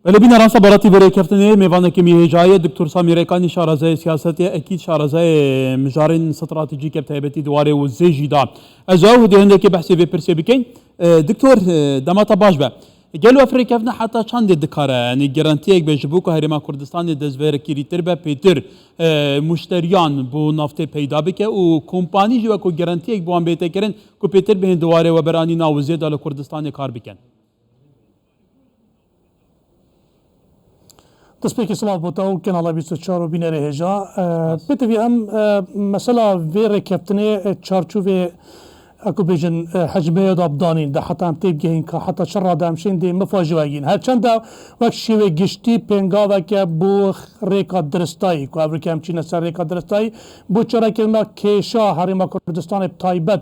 ولی بین رانسا براتی بره کفتنه میوانه که میهجای دکتر سامی ریکانی شارزای سیاستی اکید شارزای مجارین استراتژیک بتایبتی دواره و زیجی دا از او ده که بحثی به پرسی بکن دکتر دماتا باش به گلو افریقا کفتنه حتی چند دکاره یعنی گرانتی یک بجبو که هرما کردستان دزویر کریتر به پیتر مشتریان بو نفت پیدا بکه و کمپانی جو کو گرانتی یک بوان بیت کرن کو پیتر به دواره و برانی ناوزه دال کردستان کار بکن. دەستپێکی سڵاو بۆتەوە و کەناڵە 24 و بینەرە هێژا بێتەوی ئەم مەسەلا vê rêkeftinê çarçûvê eku bêjin hecmeyê da bidanîn de heta em têbigehîn ka heta şerra de em şên dê mifaj vegîn herçenda wek şêwê giştî pêngaveke bû rêka diristayî ku ev em çîne ser rêka diristayî bû çarekirina kêşa herêma Kurdistanê bi taybet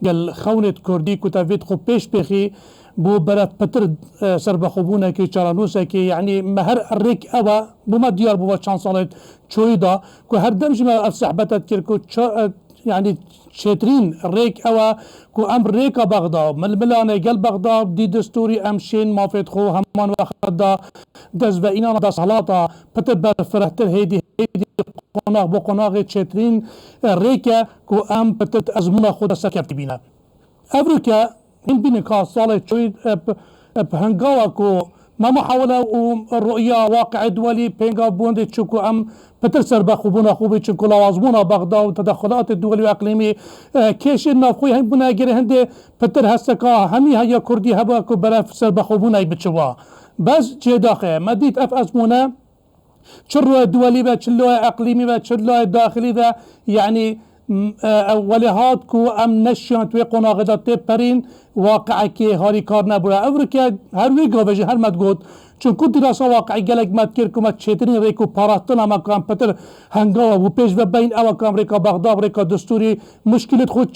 gel xewnê Kurdî ku te vê xwe pêş pêxî بو برات پتر سر بخوبونه که چارانوسه که یعنی مهر ریک اوا بو ما دیار بو چند سالت چوی دا که هر دم جمع صحبتت کرد که يعني شاترين ريك اوا كو ام ريكا بغداد ململانه قل بغداد دي دستوري ام شين ما فتخو همان وخدا دز بينا دا صلاتا بتبر فرحتر هيدي قناغ بو قناغ شاترين ريكا كو ام بتت ازمنا خود سكبت بينا افريكا این بینی که سال چوی بهنگاوا کو ما محاولة والرؤية واقع دولي بينغا بوندي تشوكو ام بترسر بخوبونا خوبي تشوكو لوازمونا بغداد وتدخلات الدولي واقليمي كيش النافوي هم بنا جري هندي بتر هسكا همي هيا كردي هبا كو بلاف سر بخوبونا يبتشوا بس جي داخل مديت اف ازمونا شرو دولي با شلو اقليمي با شلو داخلي با يعني ولهات كو ام نشان توي قناغدا تبرين واقع كي هاري كار نبوره افريكا هر وي گاوجه هر مدگوت چون كو دراسه واقعي گلك مدكر كو متشترين ريكو پاراستنا ما كان پتر هنگاوا و پیش و بين او امريكا بغداد امريكا دستوري مشكله خود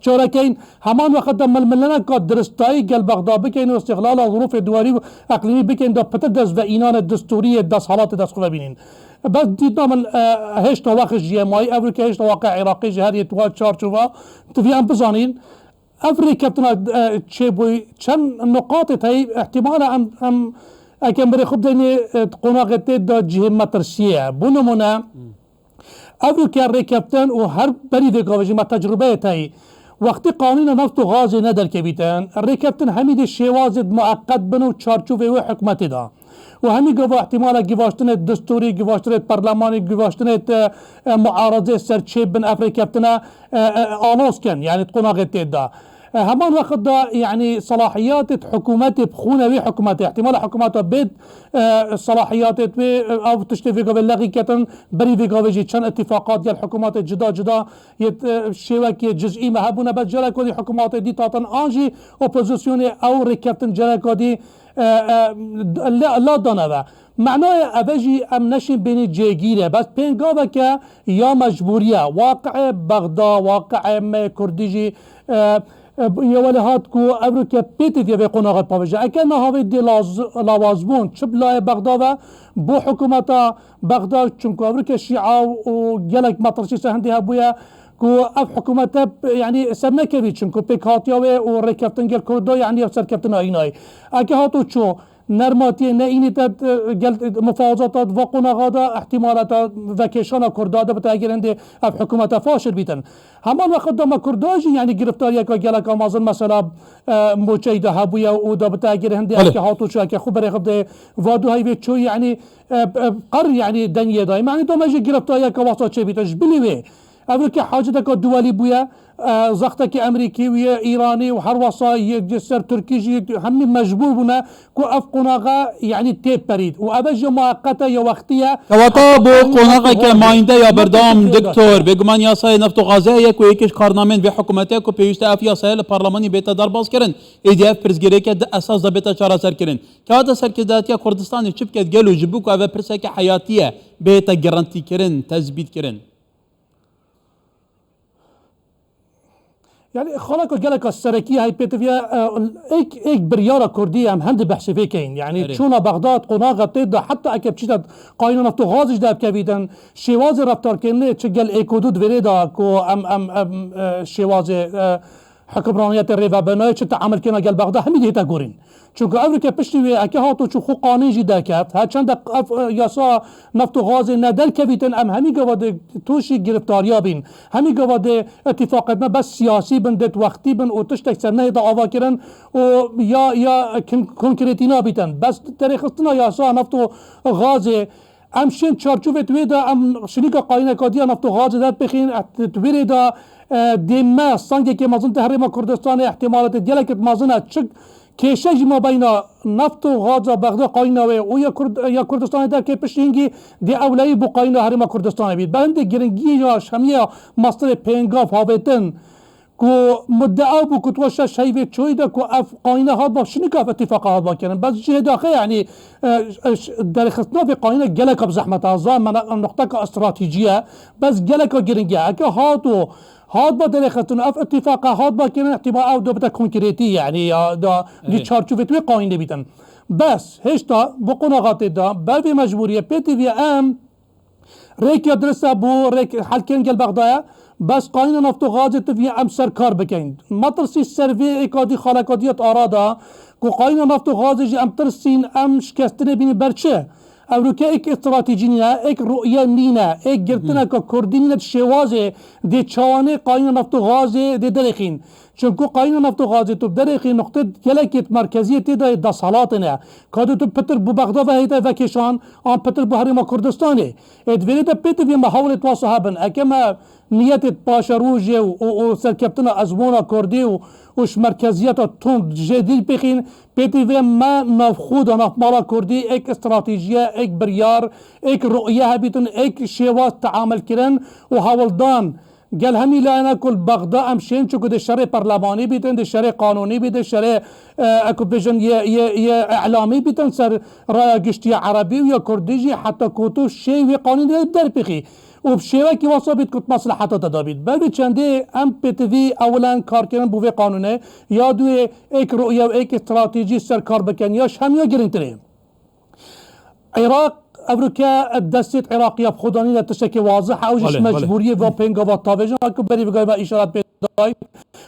شاركين همان وقت ململنا كا درستاي قال بغداد بكين واستغلال ظروف دولي اقليمي بكين دا پتر دز و اينان الدستوريه دز حالات دز خو ببينين بس دیدنا من هشتا واقع جیمایی افریقا هشتا واقع عراقی جهری توات چارچوبا تفی ام بزانین افریقا تنا چه بوی چند نقاط تایی احتمال ام اکم بری خوب دینی قناقتی دا جه مترسیه بونمونه افریقا ریکفتن و هر بری دقاوجی ما تجربه تایی وقتی قانون نفت و غاز ندر که بیتن ریکفتن همید شوازد معقد بنو چارچوبه و حکمتی دا و همین گفت احتمال گواشتن دستوری گواشتن پارلمانی گواشتن معارضه سرچیب بن افریقا بتنا آنوس کن یعنی قناقت دا همان وقت دا يعني صلاحيات حكومات بخونوي حكومات احتمال حكومات بيد صلاحيات او تشتفي قبل لغي كتن بري في قبل كان اتفاقات ديال الحكومات جدا جدا شبكه جزئي مهبونه بس جرك ودي حكومات دي تاتن انجي اوبوزيسيوني او ركبتن جرك ودي لا دانوا معناه أبجي أم نشين بين جيجيرة بس بينقابة كا يا مجبورية واقع بغداد واقع كرديجي يا ولهات كو أمريكا بيتي في قناغة بابجا أكن هاوي دي لوازمون شبلا بغداد بو حكومة بغداد چونكو أمريكا الشيعة وجلك مطرشي سهندي هبويا كو اف حكومة يعني سمنا كبير چونكو بيك هاتياوي وركفتن جل كردو يعني افسر كفتن ايناي اكي هاتو چو نرماتي نايني تد جل مفاوضات وقنا غادا احتمالات وكيشانا كردادا بتاجرند اف حكومة فاشل بيتن همان وقت دما كرداجي يعني گرفتاريا كا جلك امازن مثلا موچي دهبويا ودا بتاجرند اكي هاتو چو اكي خبر خبد وادو هاي چو يعني قر يعني دنيا داي معنى دما جي گرفتاريا كا واسطه چي بيتش بليوي افريقيا حاجتك الدولي بويا زختك امريكي ويا ايراني وهر وصا يجسر تركيجي هم مجبور بنا كو اف قناغه يعني تيب بريد وابجي مؤقته يا وقتيه كواتا بو قناغه كماينده يا بردام دكتور بگمان ياسای نفت و غازه یک و یکیش کارنامه به حکومته کو پیوسته اف ياسای پارلمانی بیت در باز کرن ایدیف پرزگری که اساس ضبط چاره سر کرن كادا سركزاتيا كردستان چبكت گلو جبو کو اف پرسه که حیاتیه بیت گارانتی کرن تثبیت کرن يعني خلاك جالك السركية هاي بيتفيا ايك بريارة كردية هم هند بحث فيكين يعني شونا بغداد قناغة تيدا حتى اكيب چيتا قاينو نفتو غازش داب كبيدن شواز رفتار كيني چگل ايكودود وريدا كو ام شواز حکمرانیت ریوا بنای چه تعامل کنه گل بغداد همین دیتا گورین چون که امریکا پشتی وی اگه هاتو چو خو قانون جی دکت ها چند یاسا نفت و غاز ندل کبیتن ام همین گواده توشی گرفتاریا بین همین گواده اتفاقات ما بس سیاسی بندت وقتی بن و تشتک سر نه دا آوا کرن و یا کنکریتینا بیتن بس طریقتنا یاسا نفت و غاز ام شن چارچوب تویدا ام شنیکا قاینه کادیا نفت و غاز داد بخین تویدا دیمه سانگه که مازن تحریم کردستان احتمالات گلکت مازنه چک کشش ما بین نفت و غاز بغداد قاینه و یا کردستان در که پشتینگی دی اولایی بو قاینه حریم کردستان بید بند گرنگی یا شمیه ماستر پینگاف هاویتن کو مدعا بو کتوش شیوه چویده کو اف قاینه ها با شنیکا اتفاق ها با کنن بس جه داخل یعنی در خصنا في قاینه گلک بزحمت ازا من نقطه استراتیجیه بس گلک گرنگی اگه هاد با درختون اف اتفاق هاد با کنن احتمال او دو بتا کنکریتی یعنی دا دی چارچوبه توی قاینه بیتن بس هشتا بقناغات دا بل مجبوریه پیتی وی ام ریک درسته بو ریک حل کن گل بغداد بس قاینه نفت و غاز توی ام سرکار بکن ما ترسی سروی اکادی خالقادیت آرادا کو قاینه نفت و غاز جی ام ترسین ام شکستنه بینی برچه امریکا ایک استراتیجی نه ایک رؤیه نینه ایک گرتنه که کردی نینه شوازه دی چوانه قاینه نفت و غاز دی درخین چونکو قاینه نفت و غاز تو درخین نقطه گلکت مرکزی تیدا دا سالاتنه کادو تو پتر بو بغداد و هیتا وکشان آن پتر بو حریم کردستانه ادویلی دا پیتو بی محاولت واصحابن اکما نیتت پاشا روژه و سرکبتنا ازمونا کردی وش مرکزیت تند جدید بخین پیتی و ما نفخود و نفمالا کردی ایک استراتیجیه ایک بریار ایک رؤیه هبیتون ایک شواز تعامل کرن و هاولدان قال همي لا كل بغداد ام شين شو ده شرع برلماني بيتن ده شرع قانوني بيتن شرع اكو بيجن يا اعلامي بيتن سر رايا قشتي عربي ويا كرديجي حتى كوتو شيء وي قانون در بخي وبشيوه كي وصابت كنت مصلحة تدابيت بل چنده ام بتوي اولا کار کردن بو قانونه یا دو ایک رؤیه و ایک استراتیجی سر کار بکن یاش هم یا گرینتره عراق امریکا دستت عراقیه بخودانی در تشکل واضح اوجش مجبوریه و پنگا و تابجان اکو بری بگای با اشارات پیدای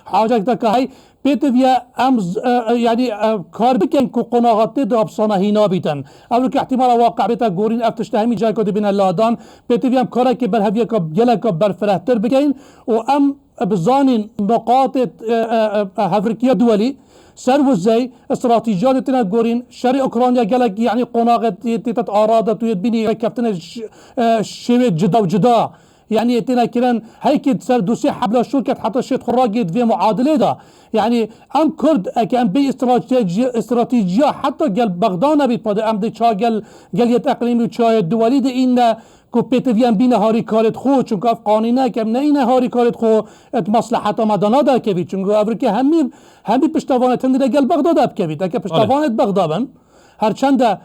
حاجه که هی پیتویا ام یعنی کار بکن که قناعت دابسانه هینا بیتن امریکا احتمال واقع بیتا گورین افتشته همی جای کده بین اللادان پیتویا ام کاری که بر هویه که گله که بر فرهتر بکن و ام بزانین نقاط هفرکیه دولی سر وزي استراتيجيات تنا غورين شري اوكرانيا قالك يعني قناغه تيتت اراده تبني كابتن شوي جدا وجدا يعني تنا كلان هيك سر دوسي حبل شركه حتى شيت خراجيت في معادله ده يعني ام كرد كان بي استراتيجيه حتى قال بغداد بيت ام دي قال يتاقليمي وشاي الدولي ده ان کو پیتویان بین هاری کارت خو چون که قانونه که نه این هاری کارت خو مصلحت مدانا در که چون که امریکا همی پشتوانت هندی گل بغداد اب که که پشتوانت بغدادن هرچند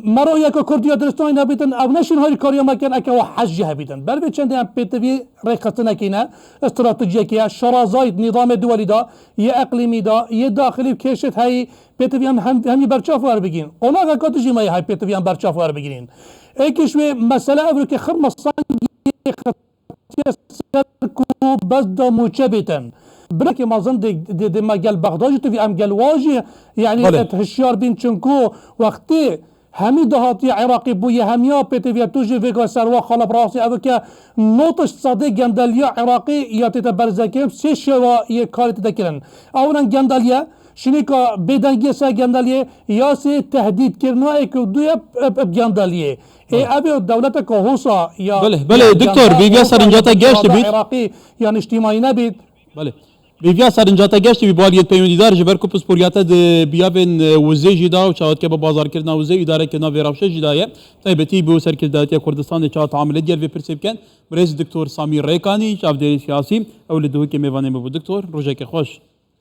مرا یک کردیا درستان نبیدن او نشین هاری کاریا مکن اکه و حجه بیدن بر چند هم پیتوی ریخت نکینه استراتژی که شرازاید نظام دولی دا یه اقلیمی دا یه داخلی کشت هی پیتوی همی برچاف ور بگین اونا کاتجی ما هی پیتوی هم برچاف ور بگیرین ایکش و مسئله امریکا خرم صنگی سرکو بس دا موچه بیتن بركي ما ظن دي ما قال بغداد تو في ام قال واجه يعني هشيار بين چنكو وقتي همي دهاتي عراقي بويا هميا بيتي توجي فيغا سروا خلب راسي اوكا نوتش صديق جنداليا عراقي يا تتبرزكم سي شوا يكارت دكرن اولا جنداليا شنيكا بدنگي سا جنداليه يا سي تهديد كرنا اكو دويا بجنداليه اي ابي دولته كهوسا يا بله دكتور بيبيا سرنجاتا گشت بيت عراقي يعني اجتماعي نبيت بله بيبيا سرنجاتا گشت بيباليت پیوندیدار جبر کو پسپوریات د بیابن وزه جدا و چاوت که بازار کردنا وزه اداره کردنا ویراوشه جدایه تایبتی بو سرکرداتی کردستان چاوت عملیات گل پرسیب کن برئیس دکتور سامیر ریکانی چاو دری سیاسی اول دوه که میوانه بو دکتور روزه که خوش